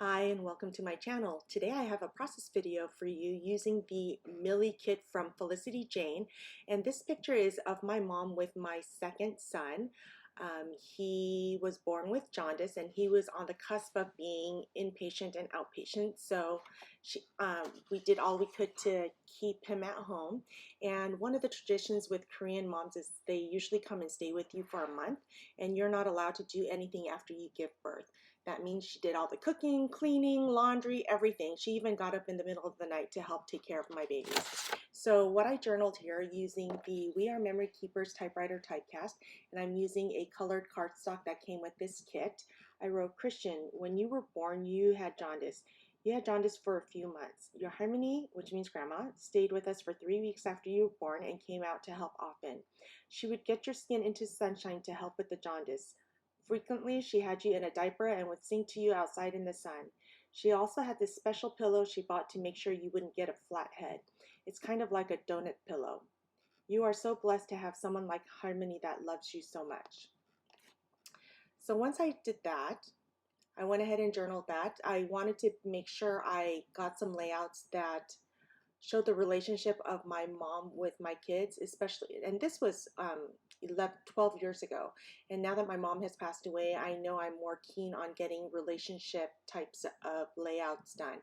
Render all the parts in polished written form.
Hi and welcome to my channel. Today I have a process video for you using the Millie kit from Felicity Jane, and this picture is of my mom with my second son. He was born with jaundice and he was on the cusp of being inpatient and outpatient, so we did all we could to keep him at home. And one of the traditions with Korean moms is they usually come and stay with you for a month, and you're not allowed to do anything after you give birth. That means she did all the cooking, cleaning, laundry, everything. She even got up in the middle of the night to help take care of my babies. So what I journaled here using the We Are Memory Keepers typewriter typecast, and I'm using a colored cardstock that came with this kit. I wrote, Christian, when you were born, you had jaundice. You had jaundice for a few months. Your Harmony, which means grandma, stayed with us for 3 weeks after you were born and came out to help often. She would get your skin into sunshine to help with the jaundice. Frequently, she had you in a diaper and would sing to you outside in the sun. She also had this special pillow she bought to make sure you wouldn't get a flat head. It's kind of like a donut pillow. You are so blessed to have someone like Harmony that loves you so much. So once I did that, I went ahead and journaled that. I wanted to make sure I got some layouts that showed the relationship of my mom with my kids, especially, and this was 12 years ago. And now that my mom has passed away, I know I'm more keen on getting relationship types of layouts done.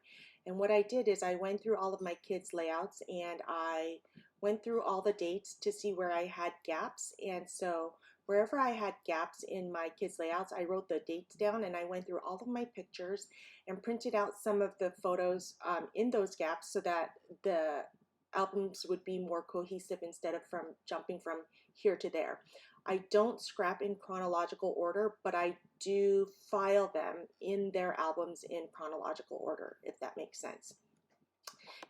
And what I did is I went through all of my kids' layouts and I went through all the dates to see where I had gaps. And so wherever I had gaps in my kids' layouts, I wrote the dates down and I went through all of my pictures and printed out some of the photos in those gaps so that the albums would be more cohesive instead of jumping from here to there. I don't scrap in chronological order, but I do file them in their albums in chronological order, if that makes sense.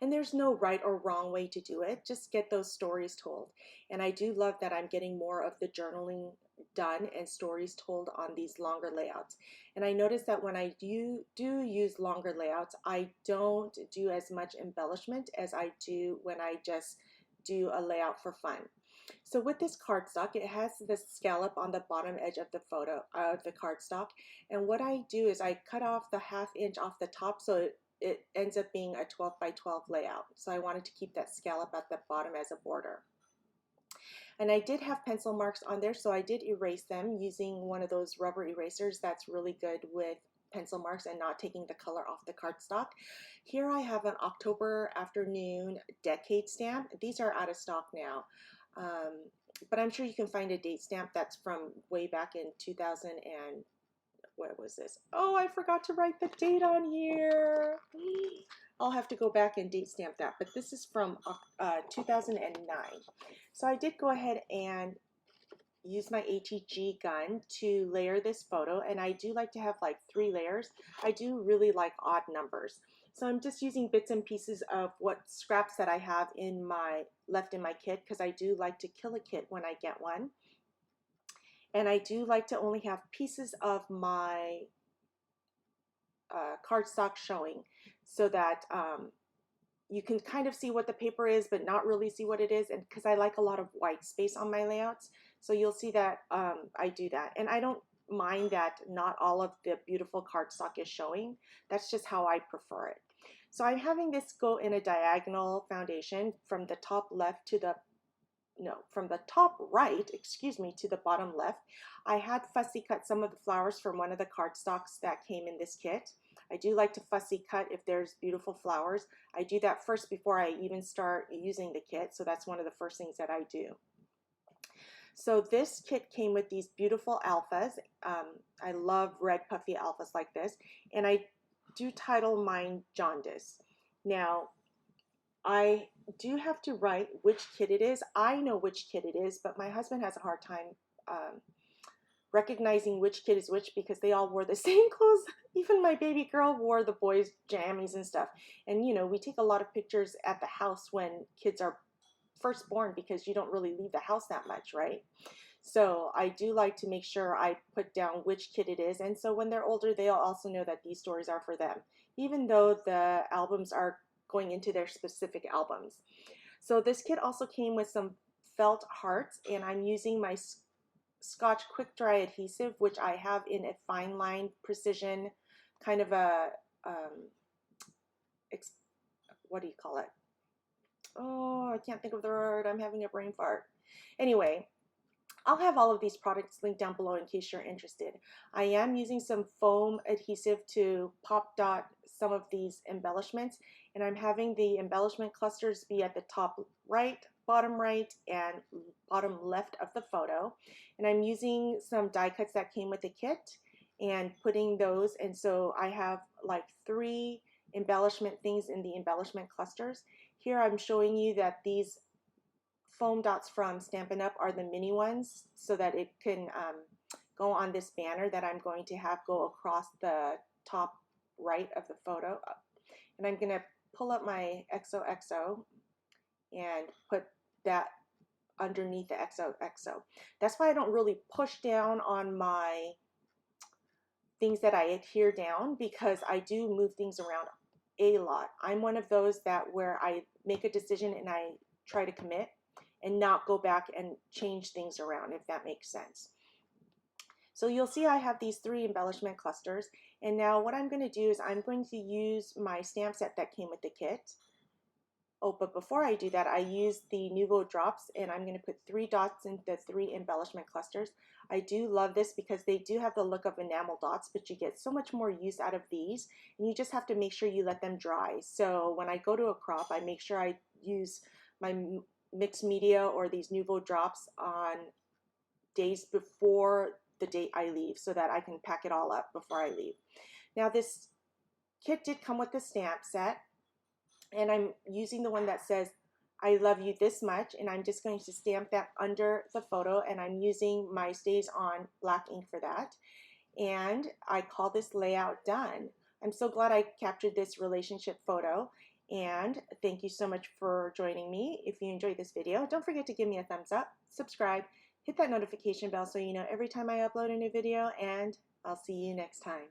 And there's no right or wrong way to do it. Just get those stories told. And I do love that I'm getting more of the journaling done and stories told on these longer layouts. And I notice that when I do use longer layouts, I don't do as much embellishment as I do when I just do a layout for fun. So with this cardstock, it has the scallop on the bottom edge of the photo of the cardstock. And what I do is I cut off the 1/2 inch off the top so it ends up being a 12 by 12 layout. So I wanted to keep that scallop at the bottom as a border. And I did have pencil marks on there, so I did erase them using one of those rubber erasers that's really good with pencil marks and not taking the color off the cardstock. Here I have an October afternoon decade stamp. These are out of stock now. But I'm sure you can find a date stamp that's from way back in 2000 and what was this? Oh, I forgot to write the date on here. I'll have to go back and date stamp that, but this is from 2009. So I did go ahead and use my HEG gun to layer this photo, and I do like to have like 3 layers. I do really like odd numbers. So I'm just using bits and pieces of what scraps that I have left in my kit, because I do like to kill a kit when I get one. And I do like to only have pieces of my cardstock showing so that you can kind of see what the paper is but not really see what it is, and because I like a lot of white space on my layouts, so you'll see that I do that. And I don't mind that not all of the beautiful cardstock is showing. That's just how I prefer it. So I'm having this go in a diagonal foundation from the top left to the from the top right, excuse me, to the bottom left. I had fussy cut some of the flowers from one of the cardstocks that came in this kit. I do like to fussy cut if there's beautiful flowers. I do that first before I even start using the kit, so that's one of the first things that I do. So this kit came with these beautiful alphas. I love red puffy alphas like this, and I do title mine Jaundice. Now, I do have to write which kid it is. I know which kid it is, but my husband has a hard time recognizing which kid is which because they all wore the same clothes. Even my baby girl wore the boys' jammies and stuff. And you know, we take a lot of pictures at the house when kids are first born because you don't really leave the house that much, right? So I do like to make sure I put down which kid it is. And so when they're older, they'll also know that these stories are for them, even though the albums are going into their specific albums. So this kit also came with some felt hearts, and I'm using my Scotch quick dry adhesive, which I have in a fine line precision kind of a what do you call it? Oh, I can't think of the word. I'm having a brain fart. Anyway, I'll have all of these products linked down below in case you're interested. I am using some foam adhesive to pop dot some of these embellishments, and I'm having the embellishment clusters be at the top right, and bottom left of the photo. And I'm using some die cuts that came with the kit and putting those, and so I have like 3 embellishment things in the embellishment clusters. Here I'm showing you that these foam dots from Stampin' Up! Are the mini ones so that it can go on this banner that I'm going to have go across the top right of the photo. And I'm going to pull up my XOXO and put that underneath the XOXO. That's why I don't really push down on my things that I adhere down, because I do move things around a lot. I'm one of those that where I make a decision and I try to commit and not go back and change things around, if that makes sense. So you'll see I have these 3 embellishment clusters, and now what I'm going to do is I'm going to use my stamp set that came with the kit. Oh, but before I do that, I use the Nuvo drops, and I'm going to put 3 dots in the 3 embellishment clusters. I do love this because they do have the look of enamel dots, but you get so much more use out of these, and you just have to make sure you let them dry. So when I go to a crop, I make sure I use my mixed media or these Nuvo drops on days before the date I leave so that I can pack it all up before I leave. Now this kit did come with the stamp set, and I'm using the one that says I love you this much, and I'm just going to stamp that under the photo, and I'm using my Stays On black ink for that, and I call this layout done. I'm so glad I captured this relationship photo, and thank you so much for joining me. If you enjoyed this video, don't forget to give me a thumbs up, subscribe, hit that notification bell so you know every time I upload a new video, and I'll see you next time.